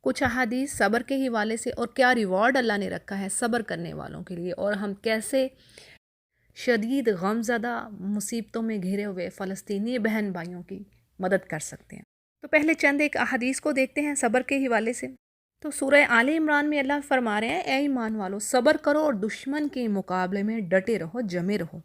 کچھ احادیث صبر کے حوالے سے، اور کیا ریوارڈ اللہ نے رکھا ہے صبر کرنے والوں کے لیے، اور ہم کیسے شدید غم زدہ مصیبتوں میں گھرے ہوئے فلسطینی بہن بھائیوں کی مدد کر سکتے ہیں۔ تو پہلے چند ایک احادیث کو دیکھتے ہیں صبر کے حوالے سے۔ تو سورہ آل عمران میں اللہ فرما رہے ہیں اے ایمان والو صبر کرو اور دشمن کے مقابلے میں ڈٹے رہو، جمے رہو۔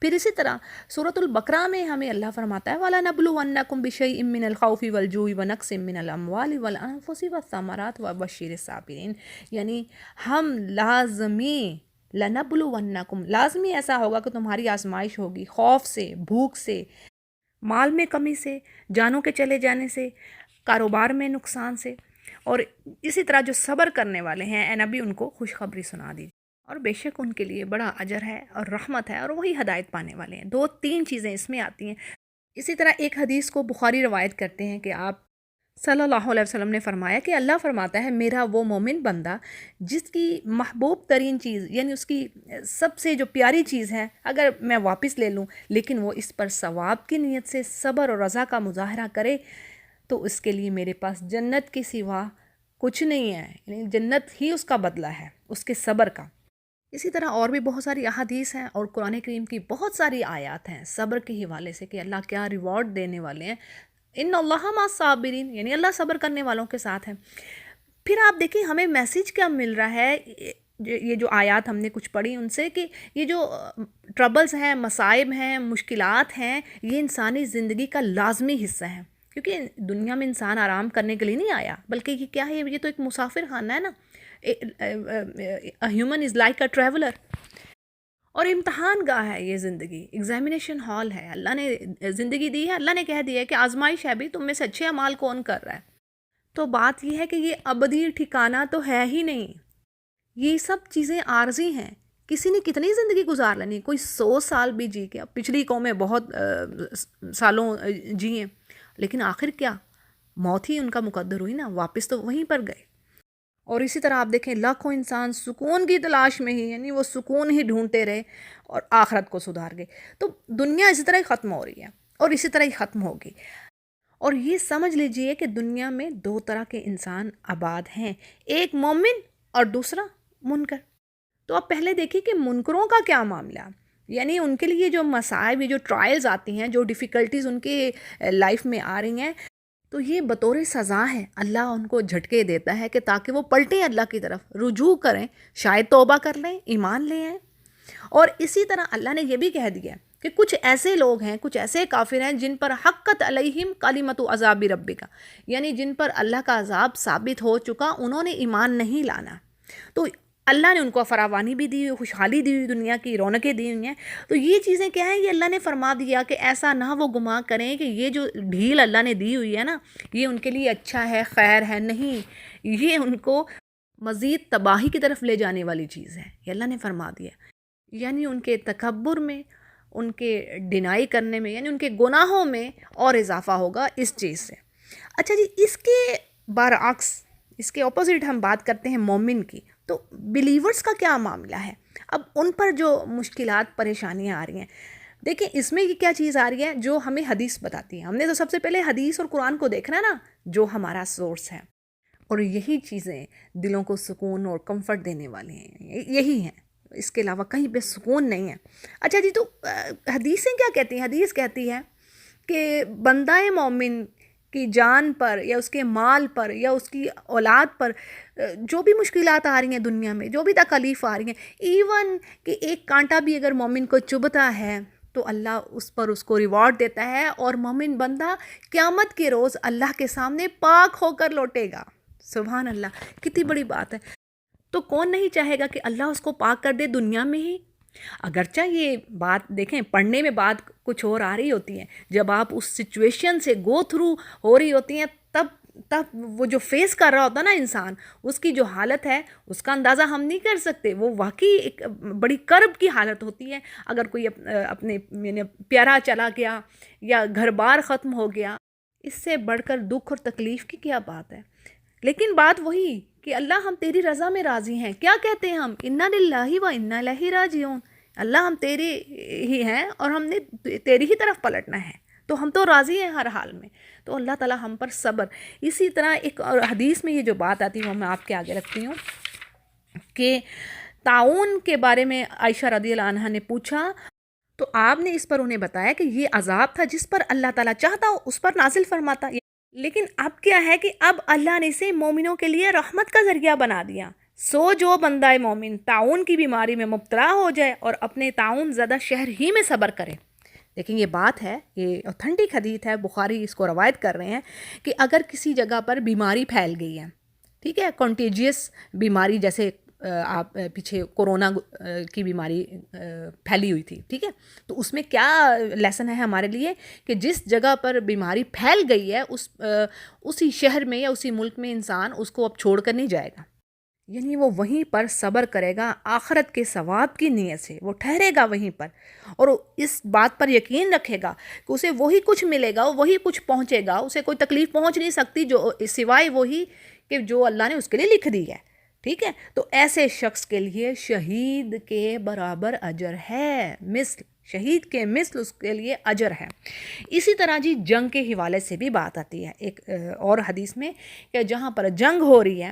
پھر اسی طرح سورۃ البقرہ میں ہمیں اللہ فرماتا ہے وَلَنَبْلُوَنَّكُمْ بِشَيْءٍ مِّنَ الْخَوْفِ وَالْجُوعِ وَنَقْصٍ مِّنَ الْأَمْوَالِ وَالْأَنفُسِ وَالثَّمَرَاتِ وَبَشِّرِ الصَّابِرِينَ، یعنی ہم لازمی لَنَبْلُوَنَّكُمْ، لازمی ایسا ہوگا کہ تمہاری آزمائش ہوگی، خوف سے، بھوک سے، مال میں کمی سے، جانوں کے چلے جانے سے، کاروبار میں نقصان سے، اور اسی طرح جو صبر کرنے والے ہیں اے نبی ان کو خوشخبری سنا دیجیے، اور بے شک ان کے لیے بڑا اجر ہے اور رحمت ہے، اور وہی ہدایت پانے والے ہیں۔ دو تین چیزیں اس میں آتی ہیں۔ اسی طرح ایک حدیث کو بخاری روایت کرتے ہیں کہ آپ صلی اللہ علیہ وسلم نے فرمایا کہ اللہ فرماتا ہے میرا وہ مومن بندہ جس کی محبوب ترین چیز، یعنی اس کی سب سے جو پیاری چیز ہے، اگر میں واپس لے لوں لیکن وہ اس پر ثواب کی نیت سے صبر اور رضا کا مظاہرہ کرے، تو اس کے لیے میرے پاس جنت کے سوا کچھ نہیں ہے، یعنی جنت ہی اس کا بدلہ ہے اس کے صبر کا۔ اسی طرح اور بھی بہت ساری احادیث ہیں اور قرآن کریم کی بہت ساری آیات ہیں صبر کے حوالے سے کہ اللہ کیا ریوارڈ دینے والے ہیں۔ ان اللہ مع الصابرین، یعنی اللہ صبر کرنے والوں کے ساتھ ہے۔ پھر آپ دیکھیں ہمیں میسیج کیا مل رہا ہے، یہ جو آیات ہم نے کچھ پڑھی ان سے، کہ یہ جو ٹربلز ہیں، مصائب ہیں، مشکلات ہیں، یہ انسانی زندگی کا لازمی حصہ ہے، کیونکہ دنیا میں انسان آرام کرنے کے لیے نہیں آیا، بلکہ یہ کیا ہے، یہ تو ایک مسافر خانہ ہے نا۔ Human is like a traveller, اور امتحان گاہ ہے یہ زندگی، ایگزامینیشن ہال ہے۔ اللہ نے زندگی دی ہے، اللہ نے کہہ دیا ہے کہ آزمائش ہے بھی، تم میں سے اچھے اعمال کون کر رہا ہے۔ تو بات یہ ہے کہ یہ ابدی ٹھکانہ تو ہے ہی نہیں، یہ سب چیزیں عارضی ہیں۔ کسی نے کتنی زندگی گزار لینی، کوئی 100 سال بھی جی کے، پچھلی قومیں بہت سالوں جی ہیں، لیکن آخر کیا، موت ہی ان کا مقدر ہوئی نا، واپس تو وہیں پر گئے۔ اور اسی طرح آپ دیکھیں لاکھوں انسان سکون کی تلاش میں ہی، یعنی وہ سکون ہی ڈھونڈتے رہے اور آخرت کو سدھار گئے۔ تو دنیا اسی طرح ہی ختم ہو رہی ہے اور اسی طرح ہی ختم ہوگی۔ اور یہ سمجھ لیجئے کہ دنیا میں دو طرح کے انسان آباد ہیں، ایک مومن اور دوسرا منکر۔ تو اب پہلے دیکھیں کہ منکروں کا کیا معاملہ، یعنی ان کے لیے جو مصائب، جو ٹرائلز آتی ہیں، جو ڈیفیکلٹیز ان کے لائف میں آ رہی ہیں، تو یہ بطور سزا ہے، اللہ ان کو جھٹکے دیتا ہے کہ تاکہ وہ پلٹیں اللہ کی طرف، رجوع کریں، شاید توبہ کر لیں، ایمان لے آئیں۔ اور اسی طرح اللہ نے یہ بھی کہہ دیا کہ کچھ ایسے لوگ ہیں، کچھ ایسے کافر ہیں جن پر حقت علیہم کلمۃ عذاب ربک، یعنی جن پر اللہ کا عذاب ثابت ہو چکا، انہوں نے ایمان نہیں لانا۔ تو اللہ نے ان کو فراوانی بھی دی ہوئی، خوشحالی دی ہوئی، دنیا کی رونقیں دی ہوئی ہیں۔ تو یہ چیزیں کیا ہیں، یہ اللہ نے فرما دیا کہ ایسا نہ وہ گمان کریں کہ یہ جو ڈھیل اللہ نے دی ہوئی ہے نا، یہ ان کے لیے اچھا ہے، خیر ہے، نہیں، یہ ان کو مزید تباہی کی طرف لے جانے والی چیز ہے، یہ اللہ نے فرما دیا۔ یعنی ان کے تکبر میں، ان کے ڈینائی کرنے میں، یعنی ان کے گناہوں میں اور اضافہ ہوگا اس چیز سے۔ اچھا جی، اس کے برعکس، اس کے اپوزٹ ہم بات کرتے ہیں مومن کی، تو بلیورز کا کیا معاملہ ہے؟ اب ان پر جو مشکلات، پریشانیاں آ رہی ہیں، دیکھیں اس میں یہ کیا چیز آ رہی ہے جو ہمیں حدیث بتاتی ہے۔ ہم نے تو سب سے پہلے حدیث اور قرآن کو دیکھنا ہے نا، جو ہمارا سورس ہے، اور یہی چیزیں دلوں کو سکون اور کمفرٹ دینے والی ہیں، یہی ہیں، اس کے علاوہ کہیں پہ سکون نہیں ہے۔ اچھا جی، تو حدیثیں کیا کہتی ہیں؟ حدیث کہتی ہے کہ بندہ مومن کی جان پر یا اس کے مال پر یا اس کی اولاد پر جو بھی مشکلات آ رہی ہیں دنیا میں، جو بھی تکلیف آ رہی ہیں، ایون کہ ایک کانٹا بھی اگر مومن کو چبھتا ہے تو اللہ اس پر اس کو ریوارڈ دیتا ہے، اور مومن بندہ قیامت کے روز اللہ کے سامنے پاک ہو کر لوٹے گا۔ سبحان اللہ، کتنی بڑی بات ہے۔ تو کون نہیں چاہے گا کہ اللہ اس کو پاک کر دے دنیا میں ہی؟ اگرچہ یہ بات دیکھیں، پڑھنے میں بات کچھ اور آ رہی ہوتی ہے، جب آپ اس سچویشن سے گو تھرو ہو رہی ہوتی ہیں، تب وہ جو فیس کر رہا ہوتا ہے نا انسان، اس کی جو حالت ہے اس کا اندازہ ہم نہیں کر سکتے۔ وہ واقعی ایک بڑی کرب کی حالت ہوتی ہے۔ اگر کوئی اپنے یعنی پیارا چلا گیا یا گھر بار ختم ہو گیا، اس سے بڑھ کر دکھ اور تکلیف کی کیا بات ہے؟ لیکن بات وہی کہ اللہ ہم تیری رضا میں راضی ہیں۔ کیا کہتے ہیں ہم؟ انا للہ و انا الیہ راجعون، اللہ ہم تیرے ہی ہیں اور ہم نے تیری ہی طرف پلٹنا ہے، تو ہم تو راضی ہیں ہر حال میں۔ تو اللہ تعالیٰ ہم پر صبر. اسی طرح ایک اور حدیث میں یہ جو بات آتی ہے وہ میں آپ کے آگے رکھتی ہوں کہ طاعون کے بارے میں عائشہ رضی اللہ عنہا نے پوچھا تو آپ نے اس پر انہیں بتایا کہ یہ عذاب تھا جس پر اللہ تعالیٰ چاہتا اس پر نازل فرماتا. لیکن اب کیا ہے کہ اب اللہ نے اسے مومنوں کے لیے رحمت کا ذریعہ بنا دیا. سو جو بندہ مومن طاعون کی بیماری میں مبتلا ہو جائے اور اپنے طاعون زدہ شہر ہی میں صبر کرے. لیکن یہ بات ہے، یہ اوتھینٹک حدیث ہے، بخاری اس کو روایت کر رہے ہیں کہ اگر کسی جگہ پر بیماری پھیل گئی ہے، ٹھیک ہے، کنٹیجیس بیماری، جیسے آپ پیچھے کورونا کی بیماری پھیلی ہوئی تھی، ٹھیک ہے، تو اس میں کیا لیسن ہے ہمارے لیے کہ جس جگہ پر بیماری پھیل گئی ہے اسی شہر میں یا اسی ملک میں انسان اس کو اب چھوڑ کر نہیں جائے گا. یعنی وہ وہیں پر صبر کرے گا آخرت کے ثواب کی نیت سے، وہ ٹھہرے گا وہیں پر اور اس بات پر یقین رکھے گا کہ اسے وہی کچھ ملے گا، وہی کچھ پہنچے گا، اسے کوئی تکلیف پہنچ نہیں سکتی جو سوائے وہی کہ جو اللہ نے اس کے لیے لکھ دی ہے. ٹھیک ہے، تو ایسے شخص کے لیے شہید کے برابر اجر ہے، مثل شہید کے مثل اس کے لیے اجر ہے. اسی طرح جی جنگ کے حوالے سے بھی بات آتی ہے ایک اور حدیث میں کہ جہاں پر جنگ ہو رہی ہے،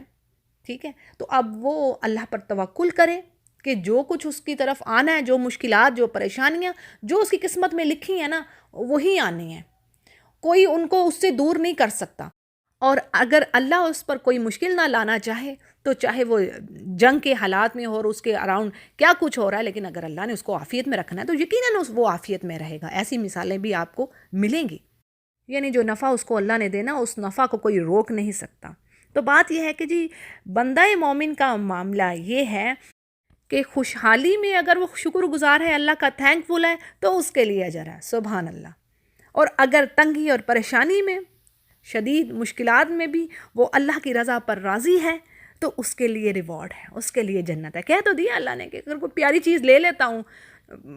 ٹھیک ہے، تو اب وہ اللہ پر توکل کرے کہ جو کچھ اس کی طرف آنا ہے، جو مشکلات، جو پریشانیاں جو اس کی قسمت میں لکھی ہیں نا وہی آنی ہیں، کوئی ان کو اس سے دور نہیں کر سکتا. اور اگر اللہ اس پر کوئی مشکل نہ لانا چاہے تو چاہے وہ جنگ کے حالات میں ہو اور اس کے اراؤنڈ کیا کچھ ہو رہا ہے، لیکن اگر اللہ نے اس کو عافیت میں رکھنا ہے تو یقیناً وہ عافیت میں رہے گا. ایسی مثالیں بھی آپ کو ملیں گی. یعنی جو نفع اس کو اللہ نے دینا اس نفع کو کوئی روک نہیں سکتا. تو بات یہ ہے کہ جی بندہ مومن کا معاملہ یہ ہے کہ خوشحالی میں اگر وہ شکر گزار ہے، اللہ کا تھینک فل ہے، تو اس کے لیے اجر ہے، سبحان اللہ. اور اگر تنگی اور پریشانی میں، شدید مشکلات میں بھی وہ اللہ کی رضا پر راضی ہے تو اس کے لیے ریوارڈ ہے، اس کے لیے جنت ہے. کہہ تو دیا اللہ نے کہ اگر کوئی پیاری چیز لے لیتا ہوں،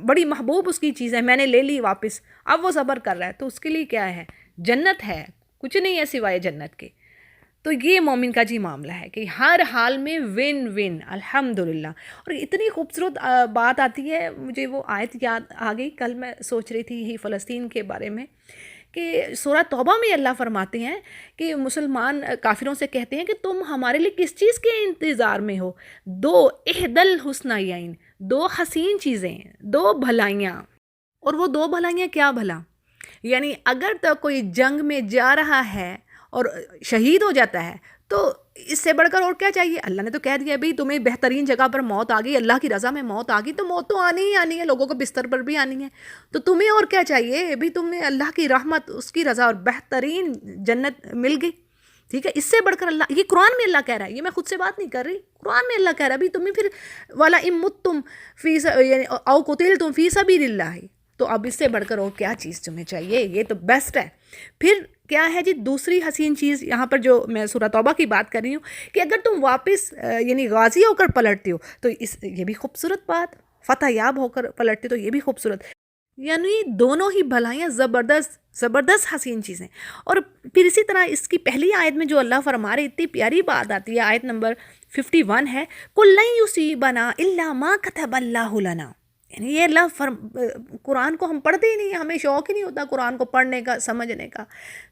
بڑی محبوب اس کی چیز ہے، میں نے لے لی واپس، اب وہ صبر کر رہا ہے تو اس کے لیے کیا ہے؟ جنت ہے، کچھ نہیں ہے سوائے جنت کے. تو یہ مومن کا جی معاملہ ہے کہ ہر حال میں ون ون، الحمدللہ. اور اتنی خوبصورت بات آتی ہے، مجھے وہ آیت یاد آ گئی، کل میں سوچ رہی تھی یہی فلسطین کے بارے میں کہ سورہ توبہ میں اللہ فرماتے ہیں کہ مسلمان کافروں سے کہتے ہیں کہ تم ہمارے لیے کس چیز کے انتظار میں ہو؟ دو احدل حسنیین، دو حسین چیزیں، دو بھلائیاں. اور وہ دو بھلائیاں کیا بھلا؟ یعنی اگر تو کوئی جنگ میں جا رہا ہے اور شہید ہو جاتا ہے تو اس سے بڑھ کر اور کیا چاہیے؟ اللہ نے تو کہہ دیا بھئی تمہیں بہترین جگہ پر موت آ گئی، اللہ کی رضا میں موت آ گئی، تو موت تو آنی ہی آنی ہے، لوگوں کو بستر پر بھی آنی ہے. تو تمہیں اور کیا چاہیے؟ بھئی تمہیں اللہ کی رحمت، اس کی رضا اور بہترین جنت مل گئی. ٹھیک ہے، اس سے بڑھ کر اللہ، یہ قرآن میں اللہ کہہ رہا ہے، یہ میں خود سے بات نہیں کر رہی، قرآن میں اللہ کہہ رہا ہے بھئی تمہیں پھر والا امتم فی یعنی او قتلتم فی سبیل اللہ، تو اب اس سے بڑھ کر اور کیا چیز تمہیں چاہیے؟ یہ تو بیسٹ ہے. پھر کیا ہے جی دوسری حسین چیز یہاں پر جو میں سورہ توبہ کی بات کر رہی ہوں کہ اگر تم واپس یعنی غازی ہو کر پلٹتے ہو تو یہ بھی خوبصورت بات، فتح یاب ہو کر پلٹتے تو یہ بھی خوبصورت. یعنی دونوں ہی بھلائیاں زبردست حسین چیزیں. اور پھر اسی طرح اس کی پہلی آیت میں جو اللہ فرما رہے، اتنی پیاری بات آتی ہے، آیت نمبر 51 ہے، قُل لَن يُصِيبَنَا إِلَّا مَا كَتَبَ اللَّهُ لَنَا. یعنی یہ اللہ قرآن کو ہم پڑھتے ہی نہیں، ہمیں شوق ہی نہیں ہوتا قرآن کو پڑھنے کا، سمجھنے کا.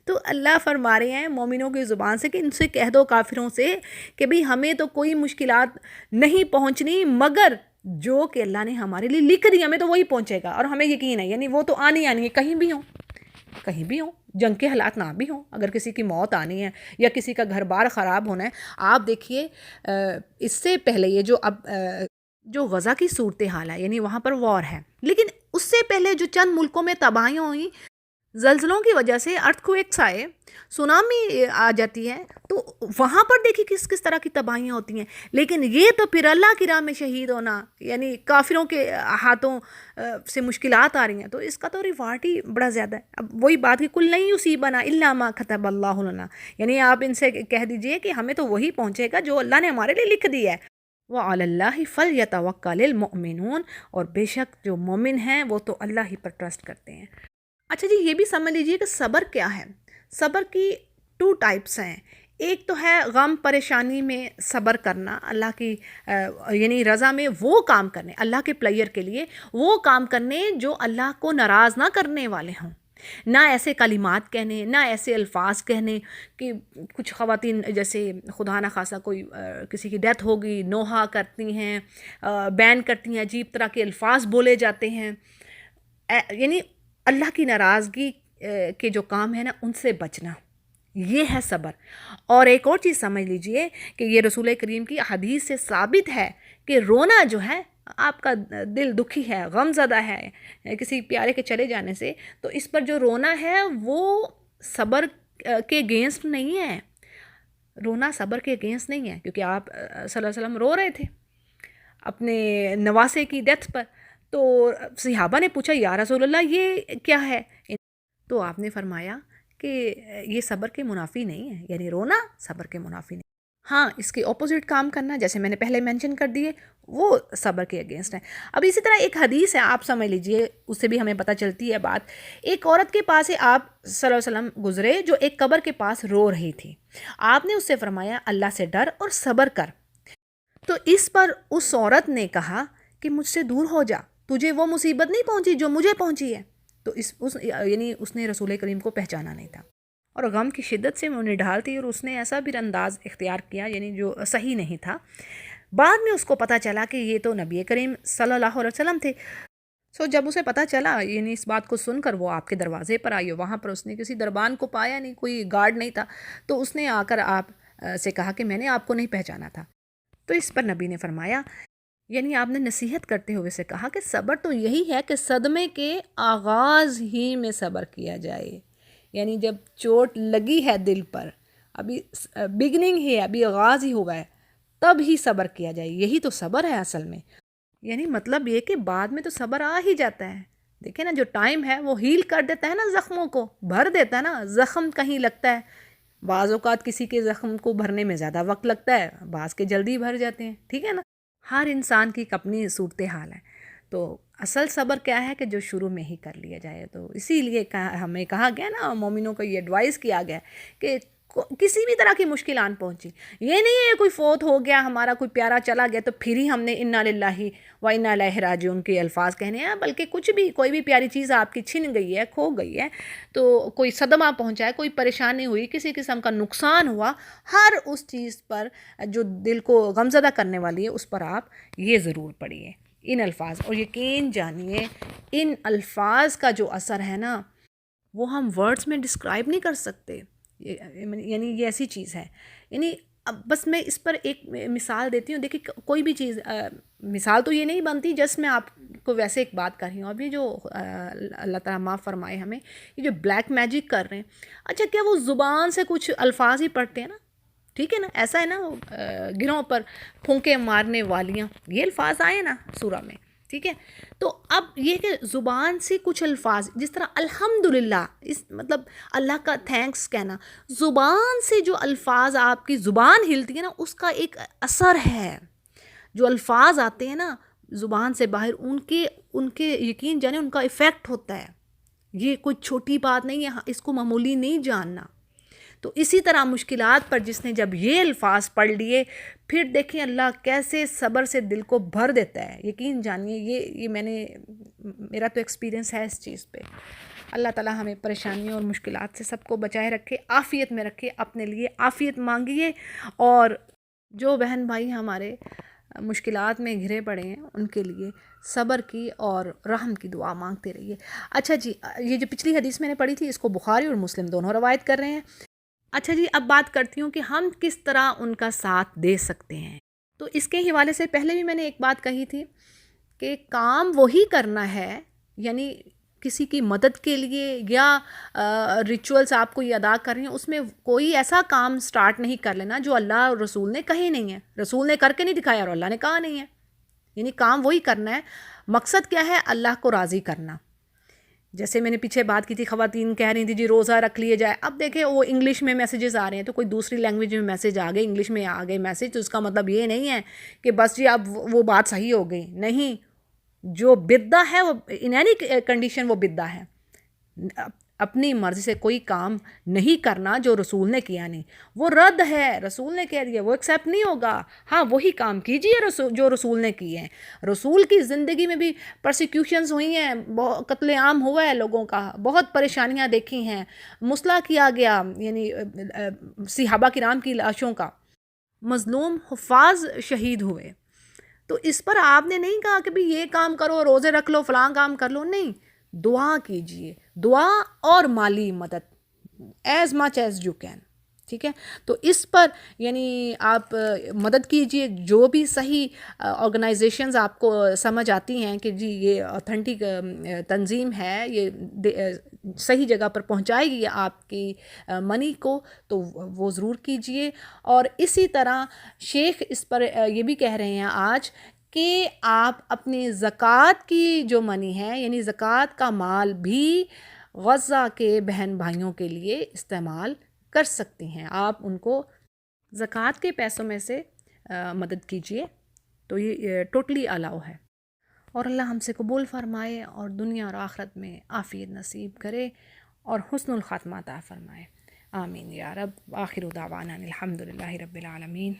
تو اللہ فرما رہے ہیں مومنوں کی زبان سے کہ ان سے کہہ دو کافروں سے کہ بھئی ہمیں تو کوئی مشکلات نہیں پہنچنی مگر جو کہ اللہ نے ہمارے لیے لکھ دی، ہمیں تو وہی پہنچے گا اور ہمیں یقین ہے. یعنی وہ تو آنی ہے، کہیں بھی ہوں، کہیں بھی ہوں، جنگ کے حالات نہ بھی ہوں، اگر کسی کی موت آنی ہے یا کسی کا گھر بار خراب ہونا ہے. آپ دیکھیے اس سے پہلے یہ جو غزہ کی صورتحال ہے، یعنی وہاں پر وار ہے، لیکن اس سے پہلے جو چند ملکوں میں تباہیاں ہوئیں، زلزلوں کی وجہ سے، ارتھ کویکس آئے، سونامی آ جاتی ہے، تو وہاں پر دیکھیے کس طرح کی تباہیاں ہوتی ہیں. لیکن یہ تو پھر اللہ کی راہ میں شہید ہونا، یعنی کافروں کے ہاتھوں سے مشکلات آ رہی ہیں، تو اس کا تو ریوارڈ ہی بڑا زیادہ ہے. اب وہی بات کہ قُل لَن يُصِيبَنَا إِلَّا مَا كَتَبَ اللَّهُ لَنَا، یعنی آپ ان سے کہہ دیجئے کہ ہمیں تو وہی پہنچے گا جو اللہ نے ہمارے لیے لکھ دی ہے. وَعَلَى اللَّهِ فَلْيَتَوَكَّلِ الْمُؤْمِنُونَ، اور بے شک جو مومن ہیں وہ تو اللہ ہی پر ٹرسٹ کرتے ہیں. اچھا جی یہ بھی سمجھ لیجئے کہ صبر کیا ہے. صبر کی 2 ٹائپس ہیں. ایک تو ہے غم پریشانی میں صبر کرنا، اللہ کی یعنی رضا میں وہ کام کرنے، اللہ کے پلیئر کے لیے وہ کام کرنے جو اللہ کو ناراض نہ کرنے والے ہوں. نہ ایسے کلمات کہنے، نہ ایسے الفاظ کہنے کہ کچھ خواتین جیسے خدا نہ خواستہ کوئی کسی کی ڈیتھ ہوگی نوحہ کرتی ہیں، بین کرتی ہیں، عجیب طرح کے الفاظ بولے جاتے ہیں، یعنی اللہ کی ناراضگی کے جو کام ہے نا ان سے بچنا، یہ ہے صبر۔ اور ایک اور چیز سمجھ لیجئے کہ یہ رسول کریم کی حدیث سے ثابت ہے کہ رونا جو ہے، آپ کا دل دکھی ہے، غم زدہ ہے کسی پیارے کے چلے جانے سے، تو اس پر جو رونا ہے وہ صبر کے اگینسٹ نہیں ہے، رونا صبر کے اگینسٹ نہیں ہے، کیونکہ آپ صلی اللہ علیہ وسلم رو رہے تھے اپنے نواسے کی ڈیتھ پر، تو صحابہ نے پوچھا یا رسول اللہ یہ کیا ہے؟ تو آپ نے فرمایا کہ یہ صبر کے منافی نہیں ہے، یعنی رونا صبر کے منافی نہیں، ہاں اس کے اپوزٹ کام کرنا جیسے میں نے پہلے مینشن کر دیے وہ صبر کے اگینسٹ ہے۔ اب اسی طرح ایک حدیث ہے، آپ سمجھ لیجئے، اس سے بھی ہمیں پتہ چلتی ہے بات۔ ایک عورت کے پاس سے آپ صلی اللہ علیہ وسلم گزرے جو ایک قبر کے پاس رو رہی تھی، آپ نے اس سے فرمایا اللہ سے ڈر اور صبر کر، تو اس پر اس عورت نے کہا کہ مجھ سے دور ہو جا، تجھے وہ مصیبت نہیں پہنچی جو مجھے پہنچی ہے، تو یعنی اس نے رسول کریم کو پہچانا نہیں تھا اور غم کی شدت سے انہیں ڈھال تھی، اور اس نے ایسا بھی انداز اختیار کیا یعنی جو صحیح نہیں تھا۔ بعد میں اس کو پتہ چلا کہ یہ تو نبی کریم صلی اللہ علیہ وسلم تھے، جب اسے پتہ چلا، یعنی اس بات کو سن کر وہ آپ کے دروازے پر آئی، وہاں پر اس نے کسی دربان کو پایا نہیں، کوئی گارڈ نہیں تھا، تو اس نے آ کر آپ سے کہا کہ میں نے آپ کو نہیں پہچانا تھا، تو اس پر نبی نے فرمایا، یعنی آپ نے نصیحت کرتے ہوئے سے کہا کہ صبر تو یہی ہے کہ صدمے کے آغاز ہی میں صبر کیا جائے، یعنی جب چوٹ لگی ہے دل پر، ابھی بگننگ ہی ہے، ابھی آغاز ہی ہوا ہے، تب ہی صبر کیا جائے، یہی تو صبر ہے اصل میں، یعنی مطلب یہ کہ بعد میں تو صبر آ ہی جاتا ہے۔ دیکھیں نا جو ٹائم ہے وہ ہیل کر دیتا ہے نا، زخموں کو بھر دیتا ہے نا، زخم کہیں لگتا ہے، بعض اوقات کسی کے زخم کو بھرنے میں زیادہ وقت لگتا ہے، بعض کے جلدی بھر جاتے ہیں، ٹھیک ہے نا، ہر انسان کی اپنی صورتحال ہے، تو اصل صبر کیا ہے کہ جو شروع میں ہی کر لیا جائے، تو اسی لیے ہمیں کہا گیا نا، مومنوں کو یہ ایڈوائز کیا گیا کہ کسی بھی طرح کی مشکل آن پہنچی، یہ نہیں ہے کوئی فوت ہو گیا ہمارا، کوئی پیارا چلا گیا تو پھر ہی ہم نے انا للہ و انا الیہ راجعون کے الفاظ کہنے ہیں، بلکہ کچھ بھی کوئی بھی پیاری چیز آپ کی چھن گئی ہے، کھو گئی ہے، تو کوئی صدمہ پہنچا ہے، کوئی پریشانی ہوئی، کسی قسم کا نقصان ہوا، ہر اس چیز پر جو دل کو غمزدہ کرنے والی ہے اس پر آپ یہ ضرور پڑھیے ان الفاظ، اور یقین جانیے ان الفاظ کا جو اثر ہے نا وہ ہم ورڈز میں ڈسکرائب نہیں کر سکتے، یعنی یہ ایسی چیز ہے، یعنی اب بس میں اس پر ایک مثال دیتی ہوں، دیکھیں کوئی بھی چیز مثال تو یہ نہیں بنتی، جس میں آپ کو ویسے ایک بات کر رہی ہوں، ابھی جو اللہ تعالیٰ معاف فرمائے ہمیں، یہ جو بلیک میجک کر رہے ہیں، اچھا کیا وہ زبان سے کچھ الفاظ ہی پڑھتے ہیں نا، ٹھیک ہے نا، ایسا ہے نا، گروں پر پھونکے مارنے والیاں، یہ الفاظ آئے نا سورہ میں، ٹھیک ہے، تو اب یہ کہ زبان سے کچھ الفاظ، جس طرح الحمدللہ، اس مطلب اللہ کا تھینکس کہنا، زبان سے جو الفاظ آپ کی زبان ہلتی ہے نا اس کا ایک اثر ہے، جو الفاظ آتے ہیں نا زبان سے باہر، ان کے یقین جانے ان کا ایفیکٹ ہوتا ہے، یہ کوئی چھوٹی بات نہیں ہے، اس کو معمولی نہیں جاننا۔ تو اسی طرح مشکلات پر جس نے جب یہ الفاظ پڑھ لیے، پھر دیکھیں اللہ کیسے صبر سے دل کو بھر دیتا ہے، یقین جانیے یہ میرا تو ایکسپیرینس ہے اس چیز پہ۔ اللہ تعالیٰ ہمیں پریشانیوں اور مشکلات سے سب کو بچائے رکھے، عافیت میں رکھے، اپنے لیے عافیت مانگیے، اور جو بہن بھائی ہمارے مشکلات میں گھرے پڑے ہیں ان کے لیے صبر کی اور رحم کی دعا مانگتے رہیے۔ اچھا جی، یہ جو پچھلی حدیث میں نے پڑھی تھی اس کو بخاری اور مسلم دونوں روایت کر رہے ہیں۔ اچھا جی، اب بات کرتی ہوں کہ ہم کس طرح ان کا ساتھ دے سکتے ہیں، تو اس کے حوالے سے پہلے بھی میں نے ایک بات کہی تھی کہ کام وہی کرنا ہے، یعنی کسی کی مدد کے لیے یا ریچولز آپ کو یہ ادا کر رہے ہیں، اس میں کوئی ایسا کام سٹارٹ نہیں کر لینا جو اللہ اور رسول نے کہی نہیں ہے، رسول نے کر کے نہیں دکھایا اور اللہ نے کہا نہیں ہے، یعنی کام وہی کرنا ہے، مقصد کیا ہے؟ اللہ کو راضی کرنا۔ جیسے میں نے پیچھے بات کی تھی، خواتین کہہ رہی تھی جی روزہ رکھ لیے جائے، اب دیکھیں وہ انگلش میں میسیجز آ رہے ہیں، تو کوئی دوسری لینگویج میں میسیج آ گئے، انگلش میں آ گئے میسیج، تو اس کا مطلب یہ نہیں ہے کہ بس جی اب وہ بات صحیح ہو گئی، نہیں، جو بدعہ ہے وہ ان اینی کنڈیشن وہ بدعہ ہے، اپنی مرضی سے کوئی کام نہیں کرنا جو رسول نے کیا نہیں، وہ رد ہے، رسول نے کہہ دیا، وہ ایکسیپٹ نہیں ہوگا۔ ہاں وہی کام کیجئے جو رسول نے کیے ہیں۔ رسول کی زندگی میں بھی پرسیکیوشنز ہوئی ہیں، قتل عام ہوا ہے لوگوں کا، بہت پریشانیاں دیکھی ہیں، مسئلہ کیا گیا یعنی صحابہ کرام کی لاشوں کا، مظلوم حفاظ شہید ہوئے۔ تو اس پر آپ نے نہیں کہا کہ بھی یہ کام کرو، روزے رکھ لو، فلاں کام کر لو، نہیں، دعا کیجئے، دعا اور مالی مدد as much as you can, ٹھیک ہے۔ تو اس پر یعنی آپ مدد کیجئے، جو بھی صحیح آرگنائزیشنز آپ کو سمجھ آتی ہیں کہ جی یہ اوتھینٹک تنظیم ہے، یہ صحیح جگہ پر پہنچائے گی آپ کی منی کو، تو وہ ضرور کیجئے۔ اور اسی طرح شیخ اس پر یہ بھی کہہ رہے ہیں آج کہ آپ اپنی زکوٰۃ کی جو منی ہے، یعنی زکوٰۃ کا مال بھی غزہ کے بہن بھائیوں کے لیے استعمال کر سکتی ہیں، آپ ان کو زکوٰۃ کے پیسوں میں سے مدد کیجئے، تو یہ ٹوٹلی الاؤ ہے۔ اور اللہ ہم سے قبول فرمائے اور دنیا اور آخرت میں عافیت نصیب کرے اور حسن الخاتمہ عطا فرمائے، آمین یا رب۔ آخر دعوانا الحمدللہ رب العالمین۔